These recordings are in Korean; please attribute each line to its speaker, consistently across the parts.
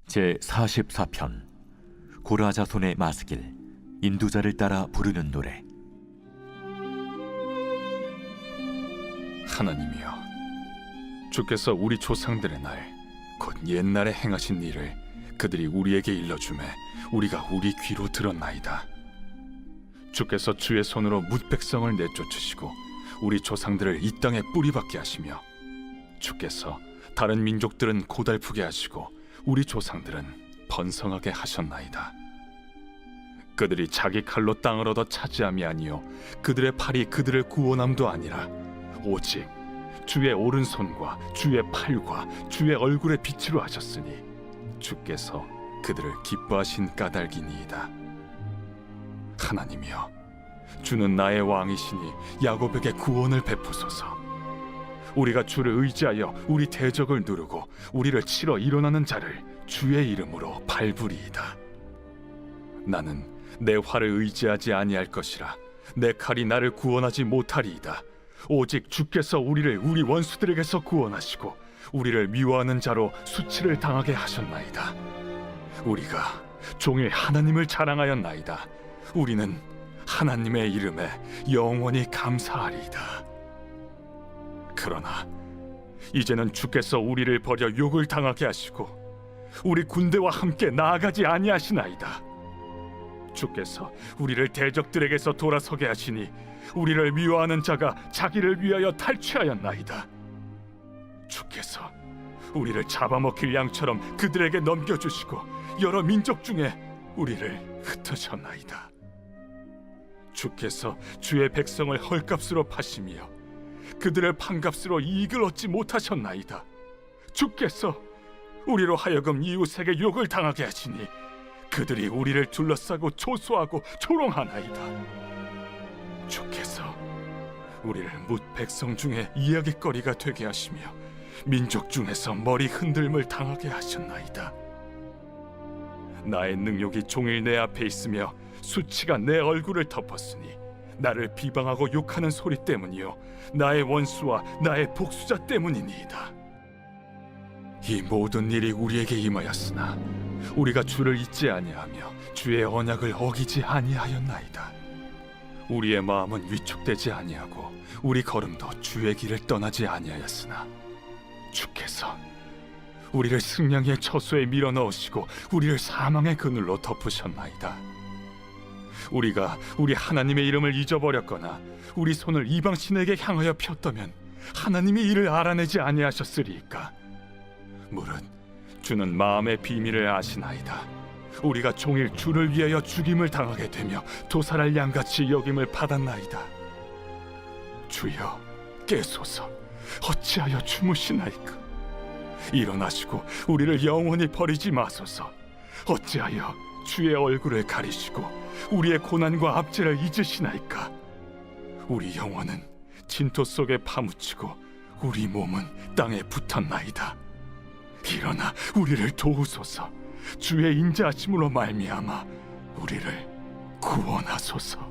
Speaker 1: 제44편 고라자손의 마스길 인도자를 따라 부르는 노래.
Speaker 2: 하나님이여, 주께서 우리 조상들의 날 곧 옛날에 행하신 일을 그들이 우리에게 일러주매 우리가 우리 귀로 들었나이다. 주께서 주의 손으로 뭇 백성을 내쫓으시고 우리 조상들을 이 땅에 뿌리박게 하시며 주께서 다른 민족들은 고달프게 하시고 우리 조상들은 번성하게 하셨나이다. 그들이 자기 칼로 땅을 얻어 차지함이 아니요 그들의 팔이 그들을 구원함도 아니라 오직 주의 오른손과 주의 팔과 주의 얼굴의 빛으로 하셨으니 주께서 그들을 기뻐하신 까닭이니이다. 하나님이여, 주는 나의 왕이시니 야곱에게 구원을 베푸소서. 우리가 주를 의지하여 우리 대적을 누르고 우리를 치러 일어나는 자를 주의 이름으로 밟으리이다. 나는 내 활을 의지하지 아니할 것이라 내 칼이 나를 구원하지 못하리이다. 오직 주께서 우리를 우리 원수들에게서 구원하시고 우리를 미워하는 자로 수치를 당하게 하셨나이다. 우리가 종일 하나님을 자랑하였나이다. 우리는 하나님의 이름에 영원히 감사하리이다. 그러나 이제는 주께서 우리를 버려 욕을 당하게 하시고 우리 군대와 함께 나아가지 아니하시나이다. 주께서 우리를 대적들에게서 돌아서게 하시니 우리를 미워하는 자가 자기를 위하여 탈취하였나이다. 주께서 우리를 잡아먹힐 양처럼 그들에게 넘겨주시고 여러 민족 중에 우리를 흩으셨나이다. 주께서 주의 백성을 헐값으로 파시며 그들을 판값으로 이익을 얻지 못하셨나이다. 주께서 우리로 하여금 이웃에게 욕을 당하게 하시니 그들이 우리를 둘러싸고 초소하고 조롱하나이다. 주께서 우리를 뭇 백성 중에 이야깃거리가 되게 하시며 민족 중에서 머리 흔들림을 당하게 하셨나이다. 나의 능욕이 종일 내 앞에 있으며 수치가 내 얼굴을 덮었으니 나를 비방하고 욕하는 소리 때문이요 나의 원수와 나의 복수자 때문이니이다. 이 모든 일이 우리에게 임하였으나 우리가 주를 잊지 아니하며 주의 언약을 어기지 아니하였나이다. 우리의 마음은 위축되지 아니하고 우리 걸음도 주의 길을 떠나지 아니하였으나 주께서 우리를 승냥이의 처소에 밀어넣으시고 우리를 사망의 그늘로 덮으셨나이다. 우리가 우리 하나님의 이름을 잊어버렸거나 우리 손을 이방신에게 향하여 폈다면 하나님이 이를 알아내지 아니하셨으리이까. 무릇 주는 마음의 비밀을 아시나이다. 우리가 종일 주를 위하여 죽임을 당하게 되며 도살할 양같이 여김을 받았나이다. 주여, 깨소서. 어찌하여 주무시나이까? 일어나시고 우리를 영원히 버리지 마소서. 어찌하여 주의 얼굴을 가리시고 우리의 고난과 압제를 잊으시나이까? 우리 영혼은 진토 속에 파묻히고 우리 몸은 땅에 붙었나이다. 일어나 우리를 도우소서. 주의 인자하심으로 말미암아 우리를 구원하소서.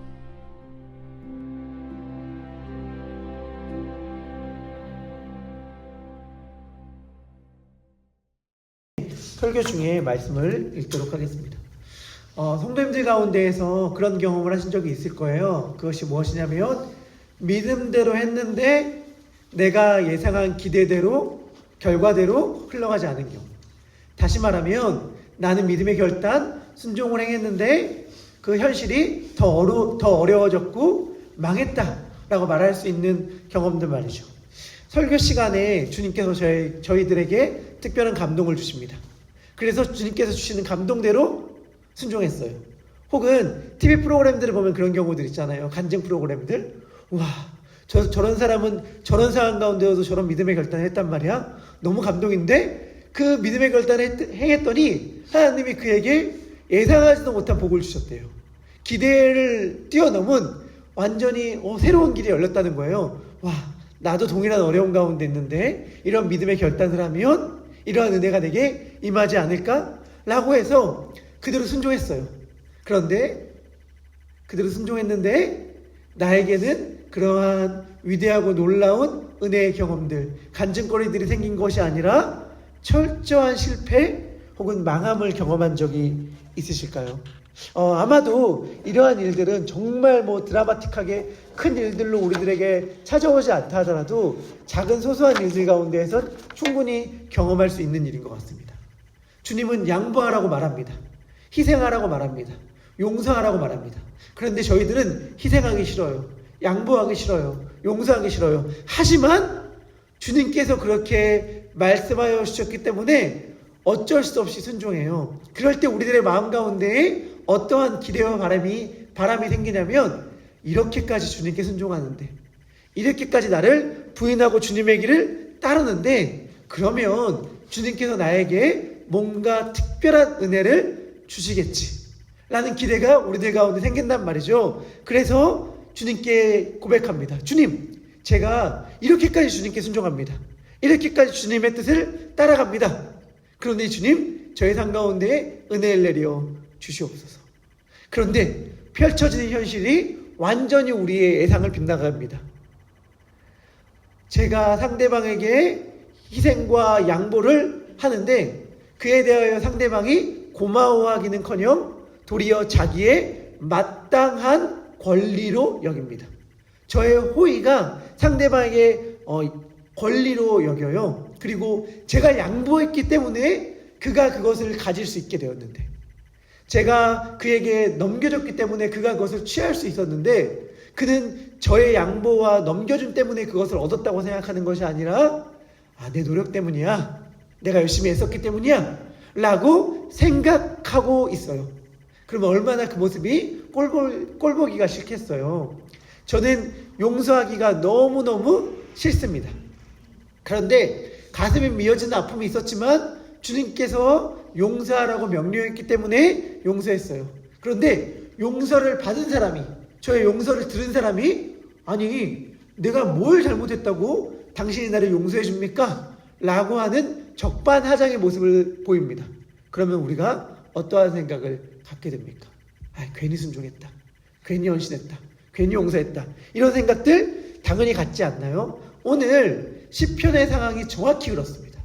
Speaker 3: 설교 중에 말씀을 읽도록 하겠습니다. 성도님들 가운데에서 그런 경험을 하신 적이 있을 거예요. 그것이 무엇이냐면 믿음대로 했는데 내가 예상한 기대대로 결과대로 흘러가지 않은 경우. 다시 말하면 나는 믿음의 결단, 순종을 행했는데 그 현실이 더 어려워졌고 망했다라고 말할 수 있는 경험들 말이죠. 설교 시간에 주님께서 저희들에게 특별한 감동을 주십니다. 그래서 주님께서 주시는 감동대로 순종했어요. 혹은 TV 프로그램들을 보면 그런 경우들 있잖아요. 간증 프로그램들. 와, 저런 사람은 저런 상황 가운데서도 저런 믿음의 결단을 했단 말이야. 너무 감동인데 그 믿음의 결단을 행했더니 하나님이 그에게 예상하지도 못한 복을 주셨대요. 기대를 뛰어넘은 완전히 새로운 길이 열렸다는 거예요. 와, 나도 동일한 어려움 가운데 있는데 이런 믿음의 결단을 하면 이러한 은혜가 내게 임하지 않을까? 라고 해서 그대로 순종했어요. 그런데 그대로 순종했는데 나에게는 그러한 위대하고 놀라운 은혜의 경험들, 간증거리들이 생긴 것이 아니라 철저한 실패 혹은 망함을 경험한 적이 있으실까요? 아마도 이러한 일들은 정말 드라마틱하게 큰 일들로 우리들에게 찾아오지 않다 하더라도 작은 소소한 일들 가운데에선 충분히 경험할 수 있는 일인 것 같습니다. 주님은 양보하라고 말합니다. 희생하라고 말합니다. 용서하라고 말합니다. 그런데 저희들은 희생하기 싫어요. 양보하기 싫어요. 용서하기 싫어요. 하지만 주님께서 그렇게 말씀하여 주셨기 때문에 어쩔 수 없이 순종해요. 그럴 때 우리들의 마음 가운데에 어떠한 기대와 바람이 생기냐면, 이렇게까지 주님께 순종하는데, 이렇게까지 나를 부인하고 주님의 길을 따르는데, 그러면 주님께서 나에게 뭔가 특별한 은혜를 주시겠지 라는 기대가 우리들 가운데 생긴단 말이죠. 그래서 주님께 고백합니다. 주님, 제가 이렇게까지 주님께 순종합니다. 이렇게까지 주님의 뜻을 따라갑니다. 그런데 주님, 저의 삶 가운데 은혜를 내려 주시옵소서. 그런데 펼쳐지는 현실이 완전히 우리의 예상을 빗나갑니다. 제가 상대방에게 희생과 양보를 하는데 그에 대하여 상대방이 고마워하기는커녕 도리어 자기의 마땅한 권리로 여깁니다. 저의 호의가 상대방에게 권리로 여겨요. 그리고 제가 양보했기 때문에 그가 그것을 가질 수 있게 되었는데, 제가 그에게 넘겨줬기 때문에 그가 그것을 취할 수 있었는데, 그는 저의 양보와 넘겨줌 때문에 그것을 얻었다고 생각하는 것이 아니라, 내 노력 때문이야, 내가 열심히 했었기 때문이야 라고 생각하고 있어요. 그러면 얼마나 그 모습이 꼴보기가 싫겠어요. 저는 용서하기가 너무너무 싫습니다. 그런데 가슴이 미어지는 아픔이 있었지만 주님께서 용서하라고 명령했기 때문에 용서했어요. 그런데 용서를 받은 사람이, 저의 용서를 들은 사람이, 아니 내가 뭘 잘못했다고 당신이 나를 용서해 줍니까? 라고 하는 적반하장의 모습을 보입니다. 그러면 우리가 어떠한 생각을 갖게 됩니까? 괜히 순종했다, 괜히 헌신했다, 괜히 용서했다, 이런 생각들 당연히 갖지 않나요? 오늘 시편의 상황이 정확히 그렇습니다.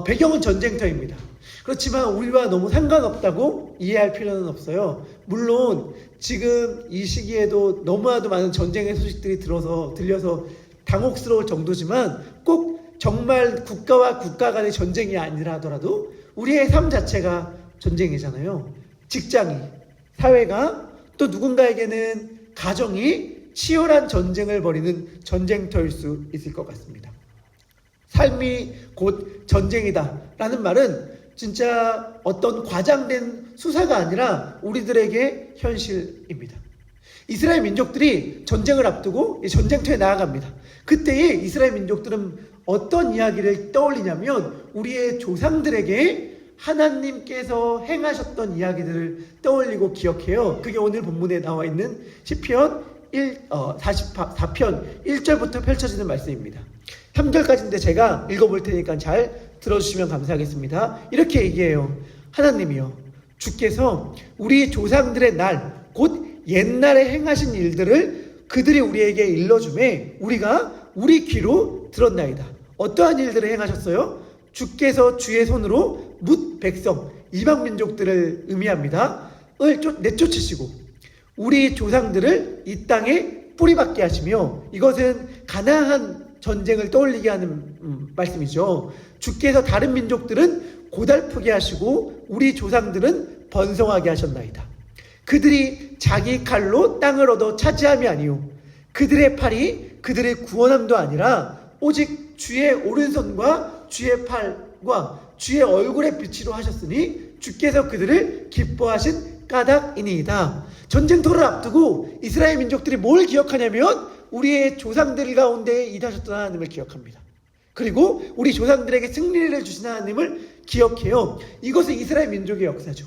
Speaker 3: 배경은 전쟁터입니다. 그렇지만 우리와 너무 상관없다고 이해할 필요는 없어요. 물론 지금 이 시기에도 너무나도 많은 전쟁의 소식들이 들려서 당혹스러울 정도지만, 꼭 정말 국가와 국가 간의 전쟁이 아니라 하더라도 우리의 삶 자체가 전쟁이잖아요. 직장이, 사회가, 또 누군가에게는 가정이 치열한 전쟁을 벌이는 전쟁터일 수 있을 것 같습니다. 삶이 곧 전쟁이다 라는 말은 진짜 어떤 과장된 수사가 아니라 우리들에게 현실입니다. 이스라엘 민족들이 전쟁을 앞두고 전쟁터에 나아갑니다. 그때에 이스라엘 민족들은 어떤 이야기를 떠올리냐면, 우리의 조상들에게 하나님께서 행하셨던 이야기들을 떠올리고 기억해요. 그게 오늘 본문에 나와 있는 시편 44편 1절부터 펼쳐지는 말씀입니다. 3절까지인데 제가 읽어볼 테니까 잘 들어주시면 감사하겠습니다. 이렇게 얘기해요. 하나님이여, 주께서 우리 조상들의 날, 곧 옛날에 행하신 일들을 그들이 우리에게 일러주매 우리가 우리 귀로 들었나이다. 어떠한 일들을 행하셨어요? 주께서 주의 손으로 뭇 백성, 이방 민족들을 의미합니다. 내쫓으시고 우리 조상들을 이 땅에 뿌리박게 하시며, 이것은 가나안 전쟁을 떠올리게 하는 말씀이죠. 주께서 다른 민족들은 고달프게 하시고 우리 조상들은 번성하게 하셨나이다. 그들이 자기 칼로 땅을 얻어 차지함이 아니요, 그들의 팔이 그들의 구원함도 아니라 오직 주의 오른손과 주의 팔과 주의 얼굴의 빛으로 하셨으니 주께서 그들을 기뻐하신 까닭이니이다. 전쟁터를 앞두고 이스라엘 민족들이 뭘 기억하냐면 우리의 조상들 가운데 일하셨던 하나님을 기억합니다. 그리고 우리 조상들에게 승리를 주신 하나님을 기억해요. 이것은 이스라엘 민족의 역사죠.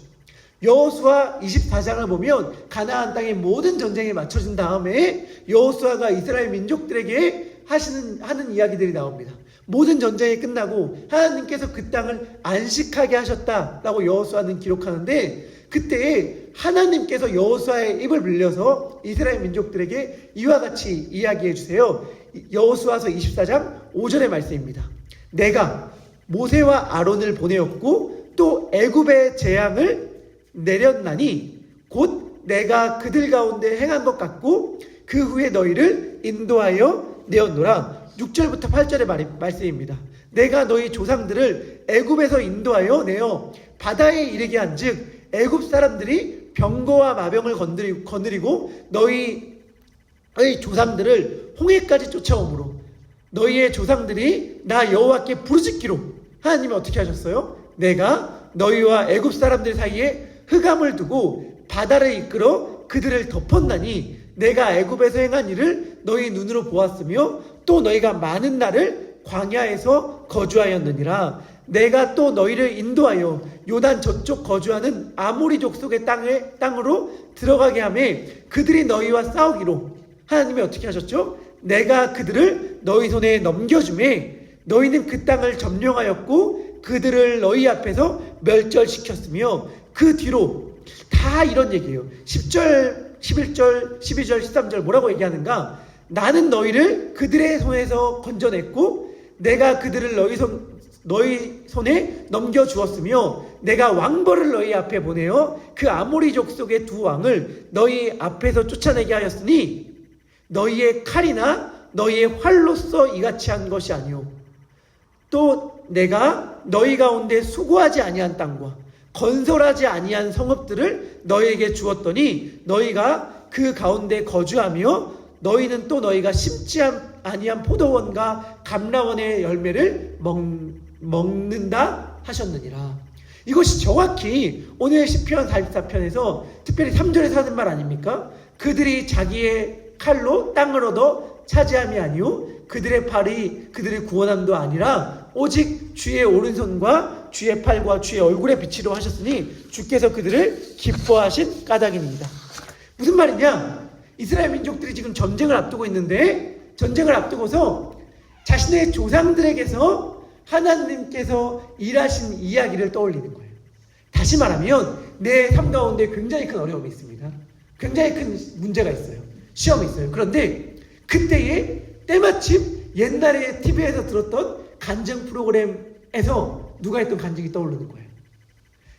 Speaker 3: 여호수아 24장을 보면 가나안 땅의 모든 전쟁에 맞춰진 다음에 여호수아가 이스라엘 민족들에게 하는 이야기들이 나옵니다. 모든 전쟁이 끝나고 하나님께서 그 땅을 안식하게 하셨다라고 여호수아는 기록하는데, 그때 하나님께서 여호수아의 입을 빌려서 이스라엘 민족들에게 이와 같이 이야기해 주세요. 여호수아서 24장 5절의 말씀입니다. 내가 모세와 아론을 보내었고 또 애굽의 재앙을 내렸나니 곧 내가 그들 가운데 행한 것 같고 그 후에 너희를 인도하여 내었노라. 6절부터 8절의 말씀입니다. 내가 너희 조상들을 애굽에서 인도하여 내어 바다에 이르게 한즉 애굽 사람들이 병거와 마병을 거느리고 너희의 조상들을 홍해까지 쫓아오므로 너희의 조상들이 나 여호와께 부르짖기로 하나님이 어떻게 하셨어요? 내가 너희와 애굽 사람들 사이에 흑암을 두고 바다를 이끌어 그들을 덮었나니 내가 애굽에서 행한 일을 너희 눈으로 보았으며 또 너희가 많은 날을 광야에서 거주하였느니라. 내가 또 너희를 인도하여 요단 저쪽 거주하는 아모리 족속의 땅으로 들어가게 하매 그들이 너희와 싸우기로 하나님이 어떻게 하셨죠? 내가 그들을 너희 손에 넘겨주매 너희는 그 땅을 점령하였고 그들을 너희 앞에서 멸절시켰으며 그 뒤로 다 이런 얘기예요. 10절, 11절, 12절, 13절 뭐라고 얘기하는가? 나는 너희를 그들의 손에서 건져냈고 내가 그들을 너희 손에 넘겨주었으며 내가 왕벌을 너희 앞에 보내어 그 아모리 족속의 두 왕을 너희 앞에서 쫓아내게 하였으니 너희의 칼이나 너희의 활로써 이같이 한 것이 아니오. 또 내가 너희 가운데 수고하지 아니한 땅과 건설하지 아니한 성읍들을 너희에게 주었더니 너희가 그 가운데 거주하며 너희는 또 너희가 심지 아니한 포도원과 감람원의 열매를 먹는다 하셨느니라. 이것이 정확히 오늘 시편 44편에서 특별히 3절에서 하는 말 아닙니까? 그들이 자기의 칼로 땅을 얻어 차지함이 아니오 그들의 팔이 그들을 구원함도 아니라 오직 주의 오른손과 주의 팔과 주의 얼굴에 비치려 하셨으니 주께서 그들을 기뻐하신 까닭입니다. 무슨 말이냐? 이스라엘 민족들이 지금 전쟁을 앞두고 있는데 전쟁을 앞두고서 자신의 조상들에게서 하나님께서 일하신 이야기를 떠올리는 거예요. 다시 말하면 내 삶 가운데 굉장히 큰 어려움이 있습니다. 굉장히 큰 문제가 있어요. 시험이 있어요. 그런데 그때에 때마침 옛날에 TV에서 들었던 간증 프로그램에서 누가 했던 간증이 떠오르는 거예요.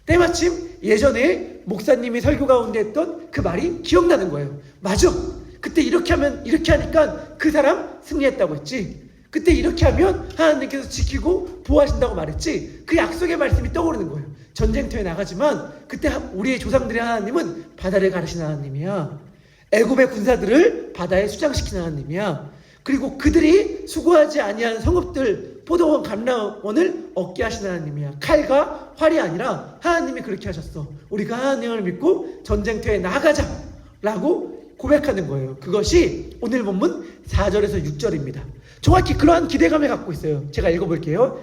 Speaker 3: 때마침 예전에 목사님이 설교 가운데 했던 그 말이 기억나는 거예요. 맞아. 그때 이렇게 하니까 그 사람 승리했다고 했지. 그때 이렇게 하면 하나님께서 지키고 보호하신다고 말했지. 그 약속의 말씀이 떠오르는 거예요. 전쟁터에 나가지만 그때 우리의 조상들의 하나님은 바다를 가르치는 하나님이야. 애굽의 군사들을 바다에 수장시키는 하나님이야. 그리고 그들이 수고하지 아니한 성읍들 포도원 감람원을 얻게 하시는 하나님이야. 칼과 활이 아니라 하나님이 그렇게 하셨어. 우리가 하나님을 믿고 전쟁터에 나가자 라고 고백하는 거예요. 그것이 오늘 본문 4절에서 6절입니다. 정확히 그러한 기대감을 갖고 있어요. 제가 읽어볼게요.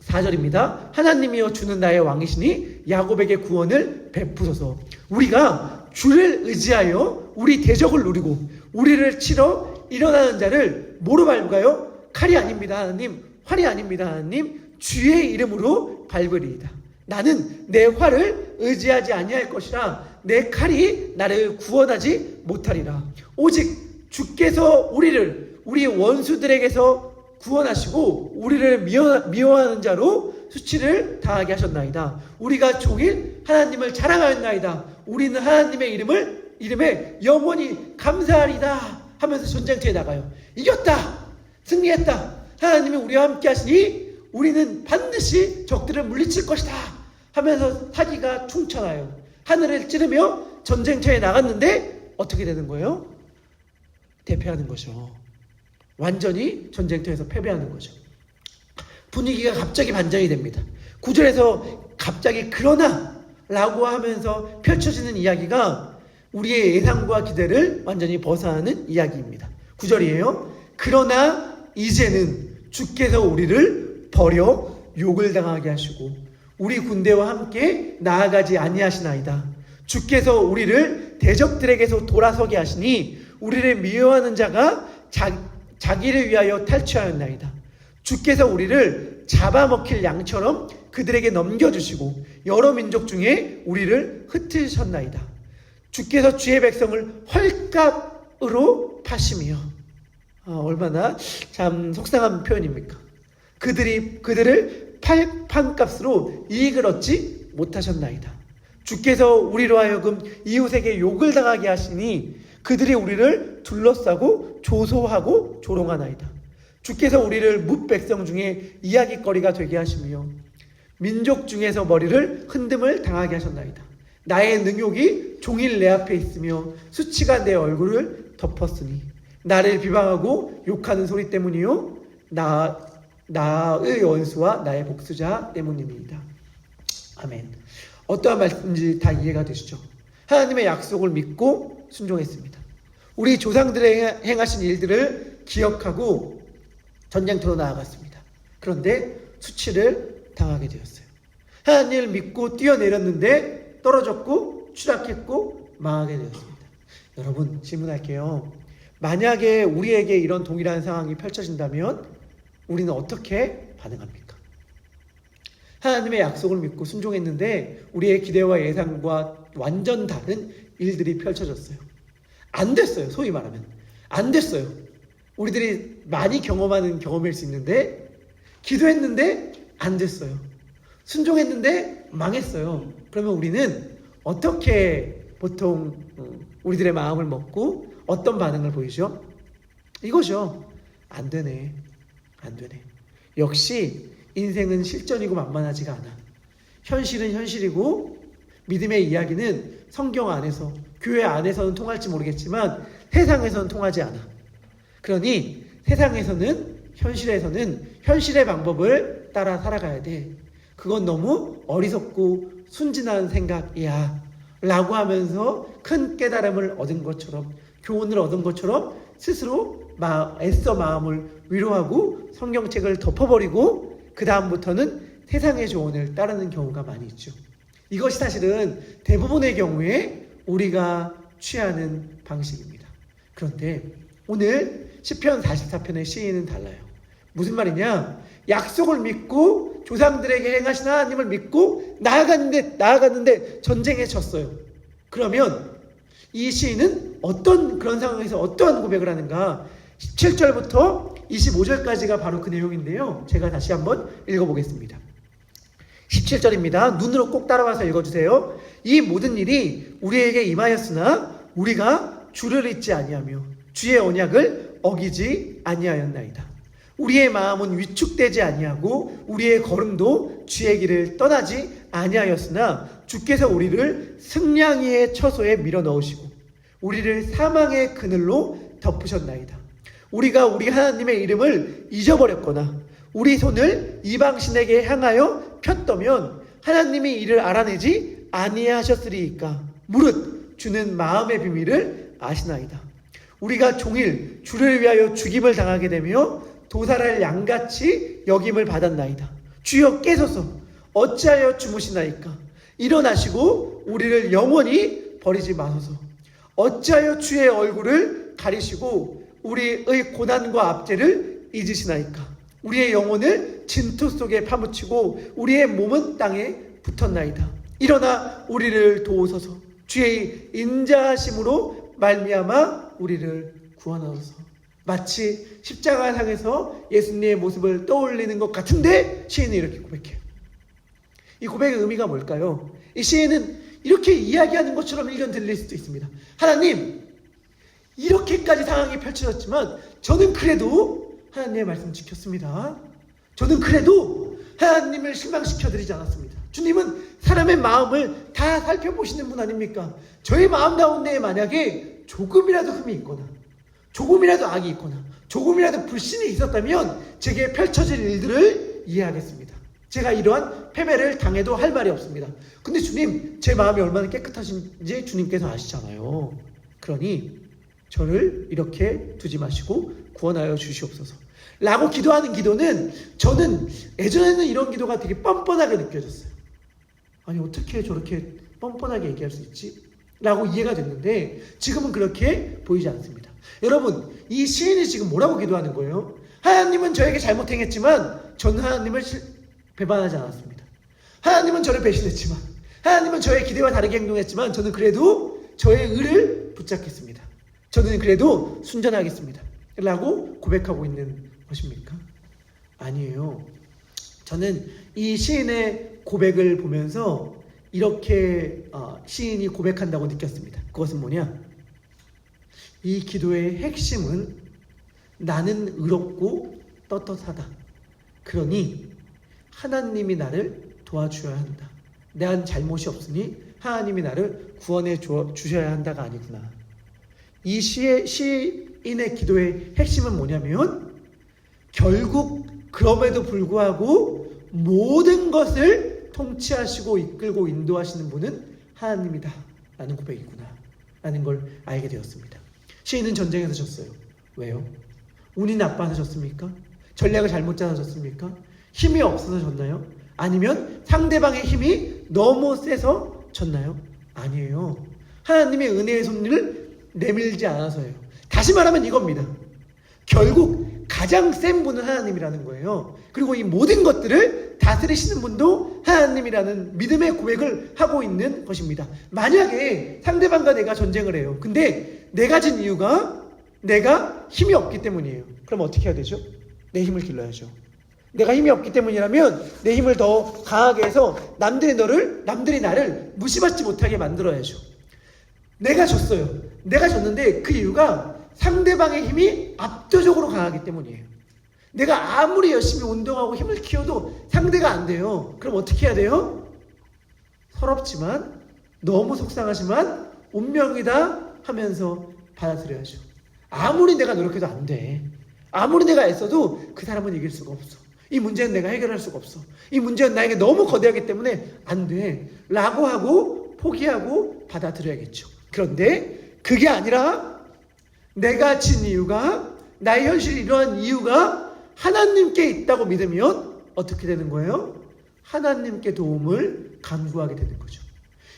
Speaker 3: 4절입니다. 하나님이여 주는 나의 왕이시니 야곱에게 구원을 베푸소서. 우리가 주를 의지하여 우리 대적을 누리고 우리를 치러 일어나는 자를 뭐로 밟을까요? 칼이 아닙니다 하나님, 활이 아닙니다 하나님, 주의 이름으로 밟으리이다. 나는 내 활을 의지하지 아니할 것이라 내 칼이 나를 구원하지 못하리라. 오직 주께서 우리 원수들에게서 구원하시고 우리를 미워하는 자로 수치를 당하게 하셨나이다. 우리가 종일 하나님을 자랑하였나이다. 우리는 하나님의 이름에 영원히 감사하리다 하면서 전쟁터에 나가요. 이겼다, 승리했다, 하나님이 우리와 함께 하시니 우리는 반드시 적들을 물리칠 것이다 하면서 사기가 충천하여 하늘을 찌르며 전쟁터에 나갔는데 어떻게 되는 거예요? 대패하는 거죠. 완전히 전쟁터에서 패배하는 거죠. 분위기가 갑자기 반전이 됩니다. 9절에서 갑자기 그러나 라고 하면서 펼쳐지는 이야기가 우리의 예상과 기대를 완전히 벗어나는 이야기입니다. 9절이에요. 그러나 이제는 주께서 우리를 버려 욕을 당하게 하시고 우리 군대와 함께 나아가지 아니하시나이다. 주께서 우리를 대적들에게서 돌아서게 하시니 우리를 미워하는 자가 자기를 위하여 탈취하였나이다. 주께서 우리를 잡아먹힐 양처럼 그들에게 넘겨주시고 여러 민족 중에 우리를 흩으셨나이다. 주께서 주의 백성을 헐값으로 파시며 얼마나 참 속상한 표현입니까? 그들을 판값으로 이익을 얻지 못하셨나이다. 주께서 우리로 하여금 이웃에게 욕을 당하게 하시니 그들이 우리를 둘러싸고 조소하고 조롱하나이다. 주께서 우리를 뭇 백성 중에 이야깃거리가 되게 하시며 민족 중에서 머리를 흔듦을 당하게 하셨나이다. 나의 능욕이 종일 내 앞에 있으며 수치가 내 얼굴을 덮었으니 나를 비방하고 욕하는 소리 때문이요 나의 원수와 나의 복수자 때문입니다. 아멘. 어떠한 말씀인지 다 이해가 되시죠? 하나님의 약속을 믿고 순종했습니다. 우리 조상들의 행하신 일들을 기억하고 전쟁터로 나아갔습니다. 그런데 수치를 당하게 되었어요. 하나님을 믿고 뛰어내렸는데 떨어졌고 추락했고 망하게 되었습니다. 여러분, 질문할게요. 만약에 우리에게 이런 동일한 상황이 펼쳐진다면 우리는 어떻게 반응합니까? 하나님의 약속을 믿고 순종했는데 우리의 기대와 예상과 완전 다른 일들이 펼쳐졌어요. 안 됐어요. 소위 말하면 안 됐어요. 우리들이 많이 경험하는 경험일 수 있는데 기도했는데 안 됐어요. 순종했는데 망했어요. 그러면 우리는 어떻게 보통 우리들의 마음을 먹고 어떤 반응을 보이죠? 이거죠. 안 되네. 안 되네. 역시 인생은 실전이고 만만하지가 않아. 현실은 현실이고 믿음의 이야기는 성경 안에서, 교회 안에서는 통할지 모르겠지만 세상에서는 통하지 않아. 그러니 세상에서는, 현실에서는 현실의 방법을 따라 살아가야 돼. 그건 너무 어리석고 순진한 생각이야 라고 하면서 큰 깨달음을 얻은 것처럼, 교훈을 얻은 것처럼 스스로 애써 마음을 위로하고 성경책을 덮어버리고 그 다음부터는 세상의 조언을 따르는 경우가 많이 있죠. 이것이 사실은 대부분의 경우에 우리가 취하는 방식입니다. 그런데 오늘 시편 44편의 시인은 달라요. 무슨 말이냐? 약속을 믿고 조상들에게 행하신 하나님을 믿고 나아갔는데 전쟁에 졌어요. 그러면 이 시인은 그런 상황에서 어떠한 고백을 하는가? 17절부터 25절까지가 바로 그 내용인데요. 제가 다시 한번 읽어보겠습니다. 17절입니다. 눈으로 꼭 따라와서 읽어주세요. 이 모든 일이 우리에게 임하였으나 우리가 주를 잊지 아니하며 주의 언약을 어기지 아니하였나이다. 우리의 마음은 위축되지 아니하고 우리의 걸음도 주의 길을 떠나지 아니하였으나 주께서 우리를 승냥이의 처소에 밀어넣으시고 우리를 사망의 그늘로 덮으셨나이다. 우리가 우리 하나님의 이름을 잊어버렸거나 우리 손을 이방신에게 향하여 폈더면 하나님이 이를 알아내지 아니하셨으리이까. 무릇 주는 마음의 비밀을 아시나이다. 우리가 종일 주를 위하여 죽임을 당하게 되며 도살할 양같이 여김을 받았나이다. 주여 깨소서. 어찌하여 주무시나이까. 일어나시고 우리를 영원히 버리지 마소서. 어찌하여 주의 얼굴을 가리시고 우리의 고난과 압제를 잊으시나이까. 우리의 영혼을 진토 속에 파묻히고 우리의 몸은 땅에 붙었나이다. 일어나 우리를 도우소서. 주의 인자하심으로 말미암아 우리를 구원하소서. 마치 십자가상에서 예수님의 모습을 떠올리는 것 같은데 시인은 이렇게 고백해요. 이 고백의 의미가 뭘까요? 이 시인은 이렇게 이야기하는 것처럼 일견 들릴 수도 있습니다. 하나님, 이렇게까지 상황이 펼쳐졌지만 저는 그래도 하나님의 말씀 지켰습니다. 저는 그래도 하나님을 실망시켜드리지 않았습니다. 주님은 사람의 마음을 다 살펴보시는 분 아닙니까? 저의 마음 가운데 만약에 조금이라도 흠이 있거나 조금이라도 악이 있거나 조금이라도 불신이 있었다면 제게 펼쳐질 일들을 이해하겠습니다. 제가 이러한 패배를 당해도 할 말이 없습니다. 근데 주님, 제 마음이 얼마나 깨끗하신지 주님께서 아시잖아요. 그러니 저를 이렇게 두지 마시고 구원하여 주시옵소서 라고 기도하는 기도는, 저는 예전에는 이런 기도가 되게 뻔뻔하게 느껴졌어요. 아니 어떻게 저렇게 뻔뻔하게 얘기할 수 있지? 라고 이해가 됐는데 지금은 그렇게 보이지 않습니다. 여러분, 이 시인이 지금 뭐라고 기도하는 거예요? 하나님은 저에게 잘못 행했지만 저는 하나님을 배반하지 않았습니다. 하나님은 저를 배신했지만, 하나님은 저의 기대와 다르게 행동했지만 저는 그래도 저의 의를 붙잡겠습니다. 저는 그래도 순전하겠습니다 라고 고백하고 있는 것입니까? 아니에요. 저는 이 시인의 고백을 보면서 이렇게 시인이 고백한다고 느꼈습니다. 그것은 뭐냐? 이 기도의 핵심은 나는 의롭고 떳떳하다. 그러니 하나님이 나를 도와주셔야 한다. 내한 잘못이 없으니 하나님이 나를 구원해 주셔야 한다가 아니구나. 이 시인의 기도의 핵심은 뭐냐면 결국 그럼에도 불구하고 모든 것을 통치하시고 이끌고 인도하시는 분은 하나님이다 라는 고백이구나 라는 걸 알게 되었습니다. 시인은 전쟁에서 졌어요. 왜요? 운이 나빠서 졌습니까? 전략을 잘못 짜서 졌습니까? 힘이 없어서 졌나요? 아니면 상대방의 힘이 너무 세서 졌나요? 아니에요. 하나님의 은혜의 손을 내밀지 않아서예요. 다시 말하면 이겁니다. 결국 가장 센 분은 하나님이라는 거예요. 그리고 이 모든 것들을 다스리시는 분도 하나님이라는 믿음의 고백을 하고 있는 것입니다. 만약에 상대방과 내가 전쟁을 해요. 근데 내가 진 이유가 내가 힘이 없기 때문이에요. 그럼 어떻게 해야 되죠? 내 힘을 길러야죠. 내가 힘이 없기 때문이라면 내 힘을 더 강하게 해서 남들이 나를 무시받지 못하게 만들어야죠. 내가 졌어요. 내가 졌는데 그 이유가 상대방의 힘이 압도적으로 강하기 때문이에요. 내가 아무리 열심히 운동하고 힘을 키워도 상대가 안 돼요. 그럼 어떻게 해야 돼요? 서럽지만 너무 속상하지만 운명이다 하면서 받아들여야죠. 아무리 내가 노력해도 안 돼. 아무리 내가 애써도 그 사람은 이길 수가 없어. 이 문제는 내가 해결할 수가 없어. 이 문제는 나에게 너무 거대하기 때문에 안 돼. 라고 하고 포기하고 받아들여야겠죠. 그런데 그게 아니라 내가 진 이유가 나의 현실이 이러한 이유가 하나님께 있다고 믿으면 어떻게 되는 거예요? 하나님께 도움을 간구하게 되는 거죠.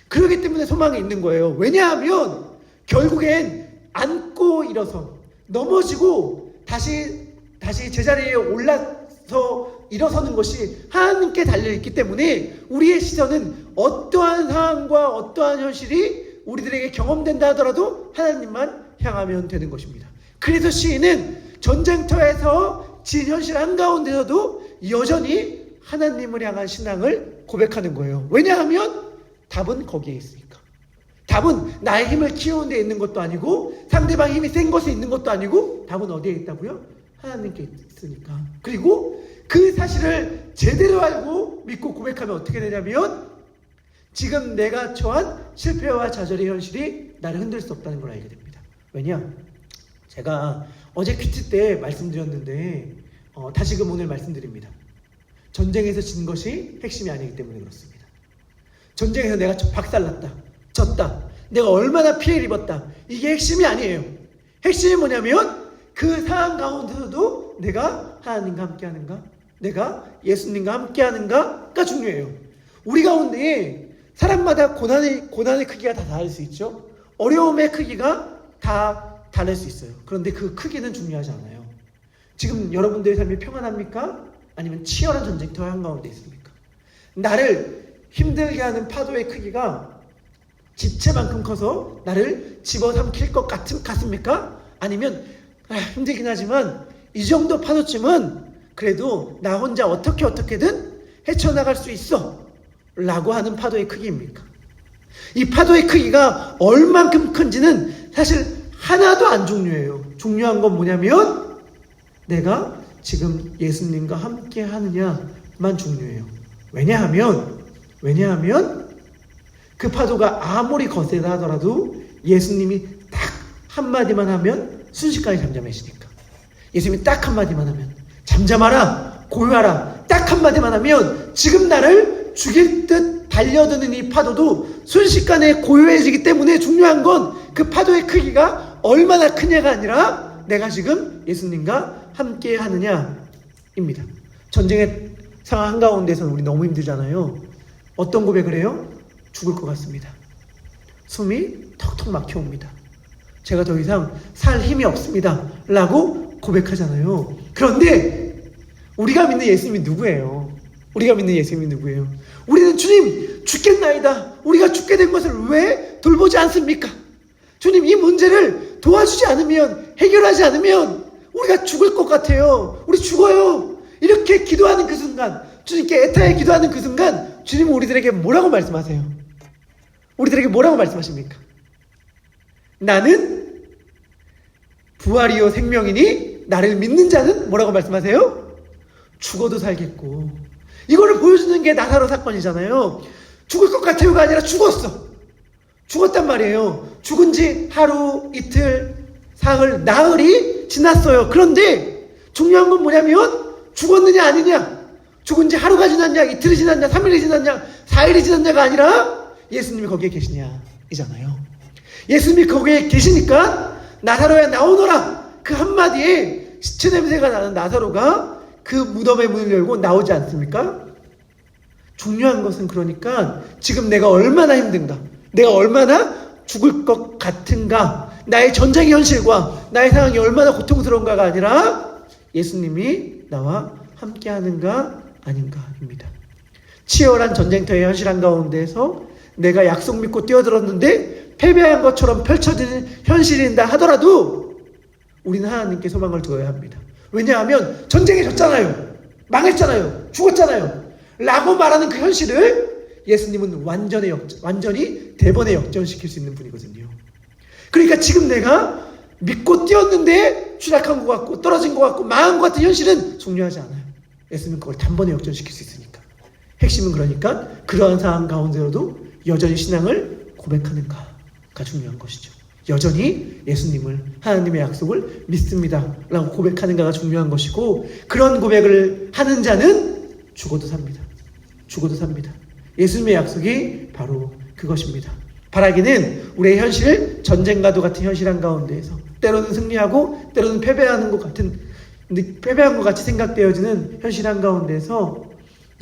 Speaker 3: 그렇기 때문에 소망이 있는 거예요. 왜냐하면 결국엔 앉고 일어서 넘어지고 다시 제자리에 올라서 일어서는 것이 하나님께 달려있기 때문에 우리의 시선은 어떠한 상황과 어떠한 현실이 우리들에게 경험된다 하더라도 하나님만 향하면 되는 것입니다. 그래서 시인은 전쟁터에서 진 현실 한가운데서도 여전히 하나님을 향한 신앙을 고백하는 거예요. 왜냐하면 답은 거기에 있으니까. 답은 나의 힘을 키우는 데 있는 것도 아니고 상대방의 힘이 센 것에 있는 것도 아니고 답은 어디에 있다고요? 하나님께 있으니까. 그리고 그 사실을 제대로 알고 믿고 고백하면 어떻게 되냐면 지금 내가 처한 실패와 좌절의 현실이 나를 흔들 수 없다는 걸 알게 됩니다. 왜냐? 제가 어제 퀴즈 때 말씀드렸는데 다시금 오늘 말씀드립니다. 전쟁에서 진 것이 핵심이 아니기 때문에 그렇습니다. 전쟁에서 내가 박살났다, 졌다, 내가 얼마나 피해를 입었다, 이게 핵심이 아니에요. 핵심이 뭐냐면 그 상황 가운데서도 내가 하나님과 함께하는가, 내가 예수님과 함께하는가가 중요해요. 우리 가운데 사람마다 고난의 크기가 다 다를 수 있죠. 어려움의 크기가 다 다를 수 있어요. 그런데 그 크기는 중요하지 않아요. 지금 여러분들의 삶이 평안합니까? 아니면 치열한 전쟁터 한가운데 있습니까? 나를 힘들게 하는 파도의 크기가 집채만큼 커서 나를 집어삼킬 것 같습니까? 아니면 힘들긴 하지만 이 정도 파도쯤은 그래도 나 혼자 어떻게든 헤쳐나갈 수 있어 라고 하는 파도의 크기입니까? 이 파도의 크기가 얼만큼 큰지는 사실 하나도 안 중요해요. 중요한 건 뭐냐면 내가 지금 예수님과 함께 하느냐만 중요해요. 왜냐하면 그 파도가 아무리 거세다 하더라도 예수님이 딱 한마디만 하면 순식간에 잠잠해지니까. 예수님이 딱 한마디만 하면 잠잠하라, 고요하라, 딱 한마디만 하면 지금 나를 죽일 듯 달려드는 이 파도도 순식간에 고요해지기 때문에 중요한 건 그 파도의 크기가 얼마나 크냐가 아니라 내가 지금 예수님과 함께 하느냐입니다. 전쟁의 상황 한가운데서는 우리 너무 힘들잖아요. 어떤 고백을 해요? 죽을 것 같습니다. 숨이 턱턱 막혀옵니다. 제가 더 이상 살 힘이 없습니다 라고 고백하잖아요. 그런데 우리가 믿는 예수님이 누구예요? 우리는 주님 죽겠나이다, 우리가 죽게 된 것을 왜 돌보지 않습니까? 주님, 이 문제를 도와주지 않으면, 해결하지 않으면 우리가 죽을 것 같아요. 우리 죽어요. 이렇게 기도하는 그 순간 주님께 애타게 기도하는 그 순간 주님은 우리들에게 뭐라고 말씀하세요? 우리들에게 뭐라고 말씀하십니까? 나는 부활이요 생명이니 나를 믿는 자는 뭐라고 말씀하세요? 죽어도 살겠고. 이거를 보여주는 게 나사로 사건이잖아요. 죽을 것 같아요가 아니라 죽었어. 죽었단 말이에요. 죽은 지 하루, 이틀, 사흘, 나흘이 지났어요. 그런데 중요한 건 뭐냐면 죽었느냐 아니냐, 죽은 지 하루가 지났냐, 이틀이 지났냐, 3일이 지났냐, 4일이 지났냐가 아니라 예수님이 거기에 계시냐 이잖아요. 예수님이 거기에 계시니까 나사로야 나오너라 그 한마디에 시체 냄새가 나는 나사로가 그 무덤의 문을 열고 나오지 않습니까? 중요한 것은 그러니까 지금 내가 얼마나 힘든가, 내가 얼마나 죽을 것 같은가, 나의 전쟁의 현실과 나의 상황이 얼마나 고통스러운가가 아니라 예수님이 나와 함께하는가 아닌가입니다. 치열한 전쟁터의 현실 한가운데에서 내가 약속 믿고 뛰어들었는데 패배한 것처럼 펼쳐지는 현실인다 하더라도 우리는 하나님께 소망을 두어야 합니다. 왜냐하면 전쟁에 졌잖아요. 망했잖아요. 죽었잖아요. 라고 말하는 그 현실을 예수님은 완전히 대번에 역전시킬 수 있는 분이거든요. 그러니까 지금 내가 믿고 뛰었는데 추락한 것 같고 떨어진 것 같고 망한 것 같은 현실은 중요하지 않아요. 예수님은 그걸 단번에 역전시킬 수 있으니까. 핵심은 그러니까 그러한 상황 가운데로도 여전히 신앙을 고백하는가가 중요한 것이죠. 여전히 예수님을, 하나님의 약속을 믿습니다 라고 고백하는가가 중요한 것이고, 그런 고백을 하는 자는 죽어도 삽니다. 죽어도 삽니다. 예수님의 약속이 바로 그것입니다. 바라기는 우리의 현실, 전쟁과도 같은 현실 한가운데에서 때로는 승리하고 때로는 패배한 것 같이 생각되어지는 현실 한가운데에서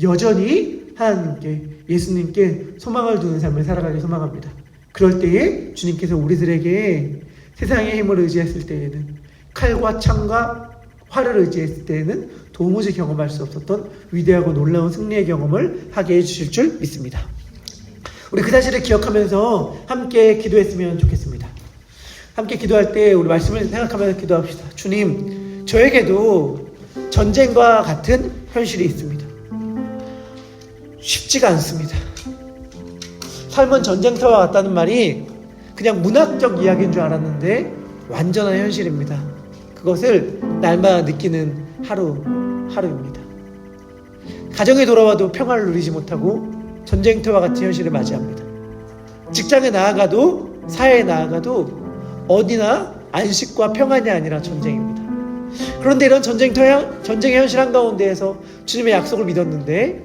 Speaker 3: 여전히 하나님께, 예수님께 소망을 두는 삶을 살아가길 소망합니다. 그럴 때에 주님께서 우리들에게 세상의 힘을 의지했을 때에는, 칼과 창과 활을 의지했을 때에는 도무지 경험할 수 없었던 위대하고 놀라운 승리의 경험을 하게 해주실 줄 믿습니다. 우리 그 사실을 기억하면서 함께 기도했으면 좋겠습니다. 함께 기도할 때 우리 말씀을 생각하면서 기도합시다. 주님, 저에게도 전쟁과 같은 현실이 있습니다. 쉽지가 않습니다. 삶은 전쟁터와 같다는 말이 그냥 문학적 이야기인 줄 알았는데 완전한 현실입니다. 그것을 날마다 느끼는 하루입니다. 가정에 돌아와도 평화를 누리지 못하고 전쟁터와 같은 현실을 맞이합니다. 직장에 나아가도, 사회에 나아가도 어디나 안식과 평안이 아니라 전쟁입니다. 그런데 이런 전쟁의 현실 한가운데에서 주님의 약속을 믿었는데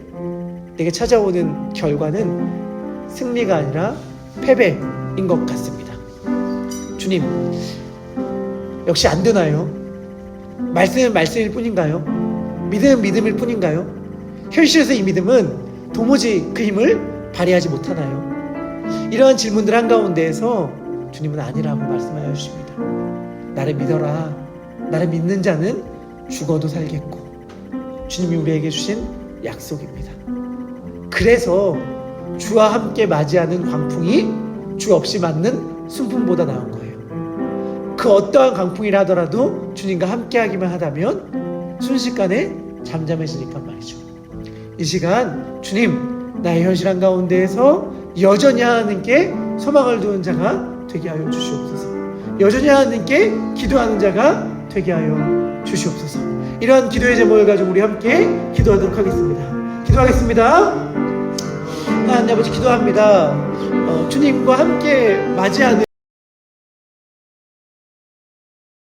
Speaker 3: 내게 찾아오는 결과는 승리가 아니라 패배인 것 같습니다. 주님, 역시 안 되나요? 말씀은 말씀일 뿐인가요? 믿음은 믿음일 뿐인가요? 현실에서 이 믿음은 도무지 그 힘을 발휘하지 못하나요? 이러한 질문들 한가운데에서 주님은 아니라고 말씀하여 주십니다. 나를 믿어라. 나를 믿는 자는 죽어도 살겠고, 주님이 우리에게 주신 약속입니다. 그래서 주와 함께 맞이하는 광풍이 주 없이 맞는 순풍보다 나은 거예요. 그 어떠한 광풍이라 하더라도 주님과 함께 하기만 하다면 순식간에 잠잠해지니까 말이죠. 이 시간 주님, 나의 현실 한가운데에서 여전히 하나님께 소망을 두는 자가 되게 하여 주시옵소서. 여전히 하나님께 기도하는 자가 되게 하여 주시옵소서. 이러한 기도의 제목을 가지고 우리 함께 기도하도록 하겠습니다. 기도하겠습니다. 하나님 아버지, 기도합니다. 주님과 함께 맞이하는